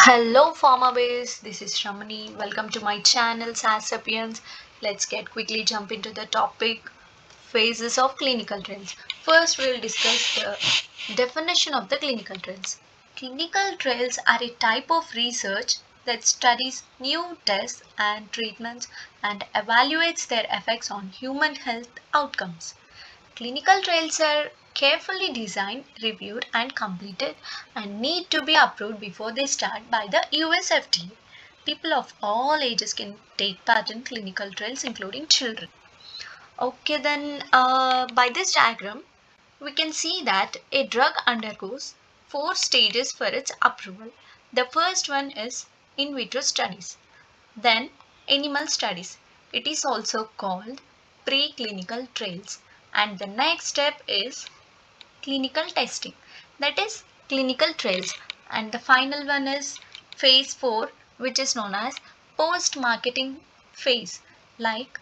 Hello Pharma Base, this is Shramani. Welcome to my channel SAS Sapiens. Let's get quickly jump into the topic phases of clinical trials. First we'll discuss the definition of the clinical trials. Clinical trials are a type of research that studies new tests and treatments and evaluates their effects on human health outcomes. Clinical trials are carefully designed, reviewed, and completed and need to be approved before they start by the US FDA. People of all ages can take part in clinical trials, including children. Okay, then by this diagram, we can see that a drug undergoes four stages for its approval. The first one is in vitro studies, then animal studies. It is also called preclinical trials. And the next step is clinical testing, that is clinical trials. And the final one is phase 4, which is known as post marketing phase. Like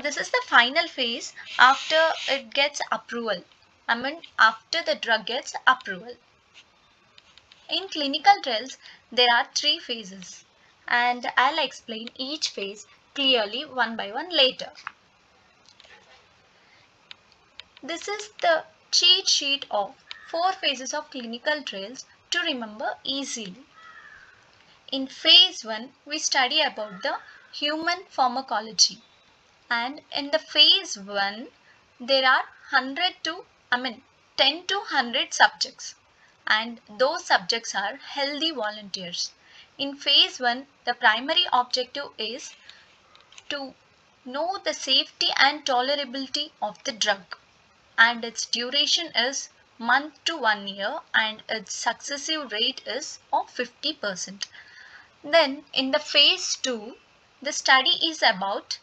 this is the final phase after it gets approval. I mean, after the drug gets approval. In clinical trials, there are three phases, and I'll explain each phase clearly one by one later. This is the cheat sheet of four phases of clinical trials to remember easily. In phase 1, we study about the human pharmacology, and in the phase 1, there are 10 to 100 subjects, and those subjects are healthy volunteers. In phase 1, the primary objective is to know the safety and tolerability of the drug, and its duration is month to 1 year, and its successive rate is of 50%. Then in the phase 2, the study is about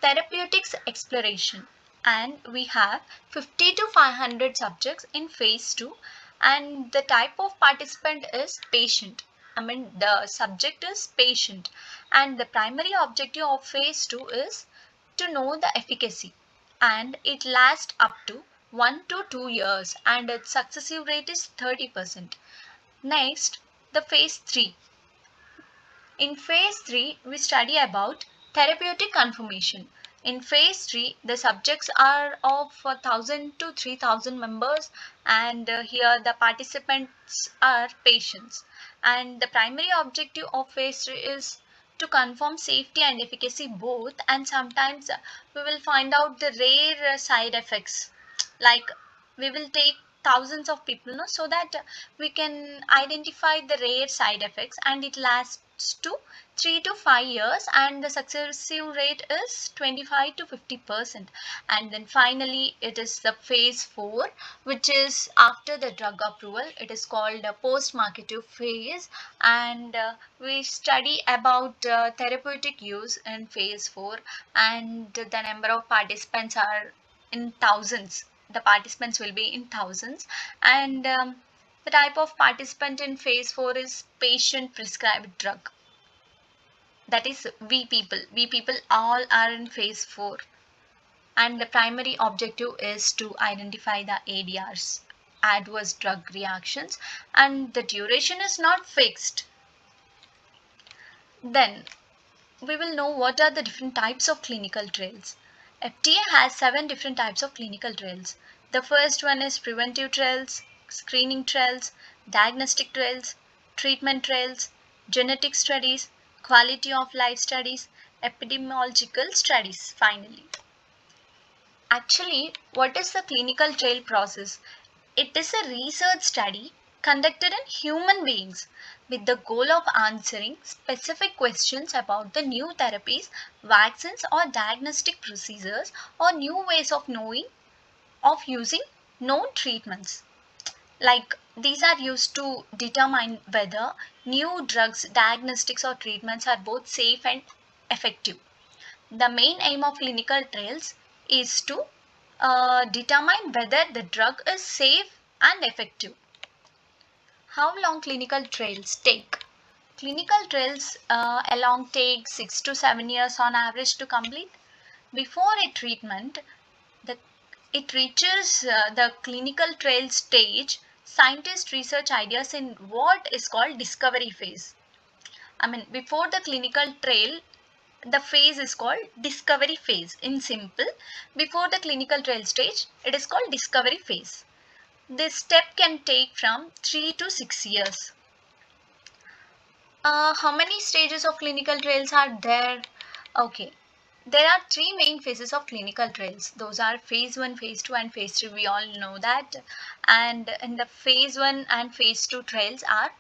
therapeutics exploration, and we have 50 to 500 subjects in phase 2, and the type of participant is patient. The subject is patient, and the primary objective of phase 2 is to know the efficacy, and it lasts up to 1 to 2 years, and its successive rate is 30%. Next, the phase 3. In phase 3, we study about therapeutic confirmation. In phase 3, the subjects are of 1000 to 3000 members, and here the participants are patients. And the primary objective of phase 3 is to confirm safety and efficacy both, and sometimes we will find out the rare side effects. Like, we will take thousands of people, no, so that we can identify the rare side effects, and it lasts to 3 to 5 years, and the successive rate is 25 to 50%. And then finally it is the phase 4, which is after the drug approval. It is called a post marketing phase, and we study about therapeutic use in phase 4, and the number of participants are in thousands. The participants will be in thousands, and the type of participant in phase 4 is patient prescribed drug, that is we people all are in phase 4, and the primary objective is to identify the ADRs, adverse drug reactions, and the duration is not fixed. Then we will know what are the different types of clinical trials. FDA has 7 different types of clinical trials. The first one is preventive trials, screening trials, diagnostic trials, treatment trials, genetic studies, quality of life studies, epidemiological studies. Finally, actually, what is the clinical trial process? It is a research study conducted in human beings with the goal of answering specific questions about the new therapies, vaccines, or diagnostic procedures, or new ways of knowing of using known treatments. Like, these are used to determine whether new drugs, diagnostics, or treatments are both safe and effective. The main aim of clinical trials is to determine whether the drug is safe and effective. How long clinical trials take? Clinical trials along take 6 to 7 years on average to complete. Before a treatment, the, it reaches the clinical trial stage, scientists research ideas in what is called discovery phase. Before the clinical trial, the phase is called discovery phase. In simple, before the clinical trial stage, it is called discovery phase. This step can take from 3 to 6 years. How many stages of clinical trials are there? Okay, there are three main phases of clinical trials. Those are phase 1, phase 2 and phase 3. We all know that. And in the phase 1 and phase 2 trials are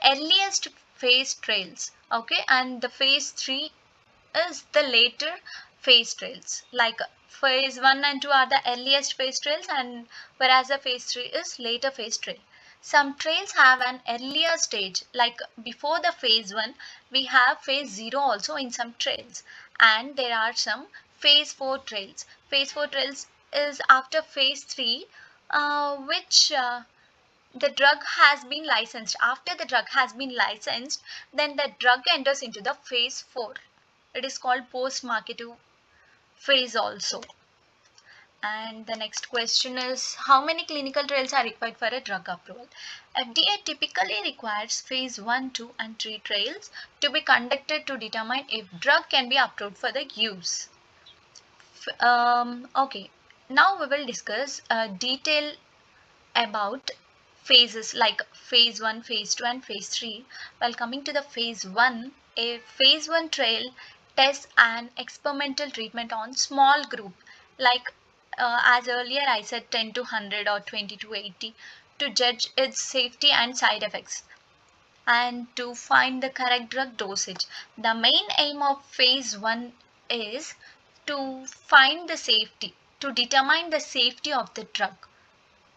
earliest phase trials. Okay, and the phase 3 is the later phase trials. Like phase 1 and 2 are the earliest phase trials, and whereas the phase 3 is later phase trial. Some trails have an earlier stage, like before the phase 1 we have phase 0 also in some trails, and there are some phase 4 trails. Phase 4 trails is after phase 3, which the drug has been licensed. After the drug has been licensed, then the drug enters into the phase 4. It is called post marketing phase also. And the next question is, how many clinical trials are required for a drug approval? FDA typically requires phase 1, 2 and 3 trials to be conducted to determine if drug can be approved for the use. Okay, now we will discuss detail about phases like phase 1, phase 2 and phase 3. While coming to the phase 1, a phase 1 trial tests an experimental treatment on small group, like as earlier I said 10 to 100 or 20 to 80, to judge its safety and side effects and to find the correct drug dosage. The main aim of phase 1 is to find the safety, to determine the safety of the drug.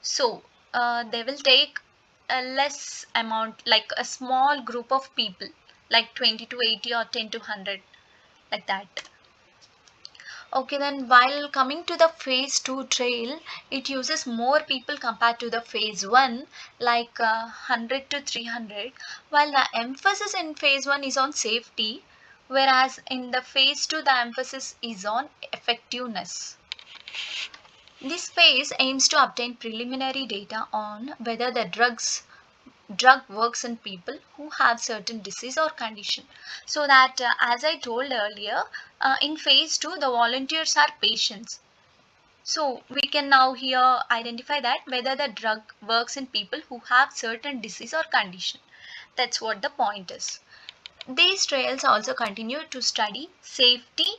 So they will take a less amount, like a small group of people, like 20 to 80 or 10 to 100, like that. Okay, then while coming to the phase 2 trail, it uses more people compared to the phase 1, like 100 to 300, while the emphasis in phase 1 is on safety, whereas in the phase 2, the emphasis is on effectiveness. This phase aims to obtain preliminary data on whether the drug works in people who have certain disease or condition. So that as I told earlier, in phase 2 the volunteers are patients. So we can now here identify that whether the drug works in people who have certain disease or condition. That's what the point is. These trials also continue to study safety,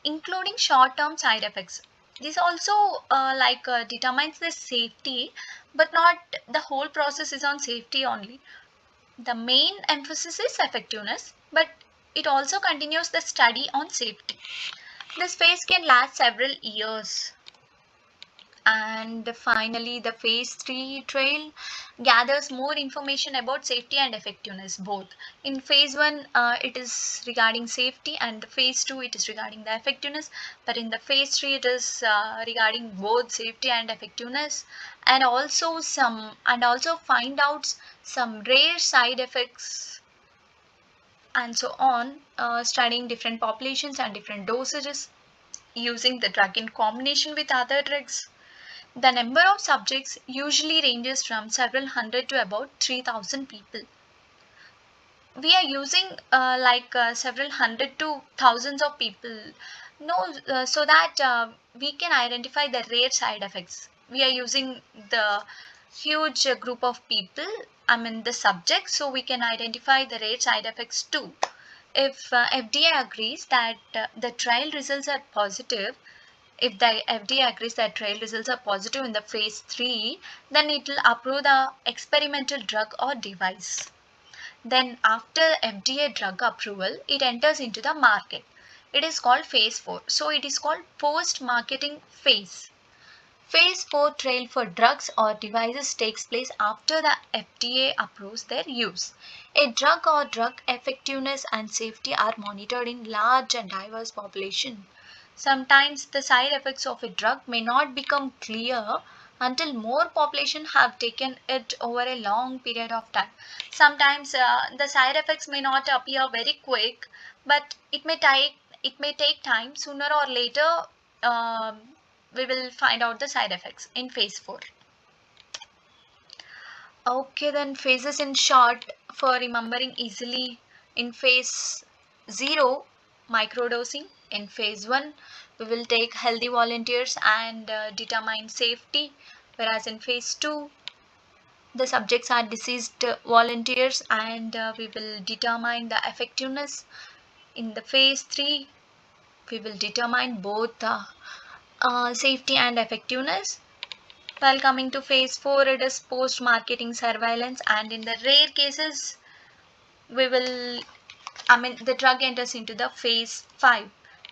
including short-term side effects. This also determines the safety, but not the whole process is on safety only. The main emphasis is effectiveness, but it also continues the study on safety. This phase can last several years. And finally, the phase 3 trial gathers more information about safety and effectiveness both. In phase 1, it is regarding safety, and the phase 2 it is regarding the effectiveness, but in the phase 3 it is regarding both safety and effectiveness, and also find out some rare side effects and so on, studying different populations and different dosages, using the drug in combination with other drugs. The number of subjects usually ranges from several hundred to about 3,000 people. We are using several hundred to thousands of people, no, so that we can identify the rare side effects. We are using the huge group of people, the subjects, so we can identify the rare side effects too. If FDA agrees that the trial results are positive, if the FDA agrees that trial results are positive in the phase 3, then it will approve the experimental drug or device. Then after FDA drug approval, it enters into the market. It is called phase 4. So it is called post-marketing phase. Phase 4 trial for drugs or devices takes place after the FDA approves their use. A drug or drug effectiveness and safety are monitored in large and diverse population. Sometimes the side effects of a drug may not become clear until more population have taken it over a long period of time. Sometimes the side effects may not appear very quick, but it may take time. Sooner or later, we will find out the side effects in phase 4. Okay, then phases in short for remembering easily. In phase 0, microdosing. In phase 1, we will take healthy volunteers and determine safety, whereas in phase 2, the subjects are deceased volunteers and we will determine the effectiveness. In the phase 3, we will determine both the safety and effectiveness. While coming to phase 4, it is post marketing surveillance, and in the rare cases, we will, the drug enters into the phase 5.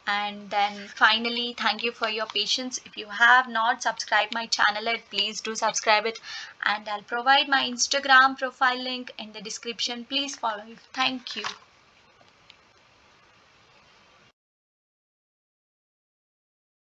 And then finally, thank you for your patience. If you have not subscribed my channel yet, please do subscribe it, and I'll provide my Instagram profile link in the description. Please follow it. Thank you.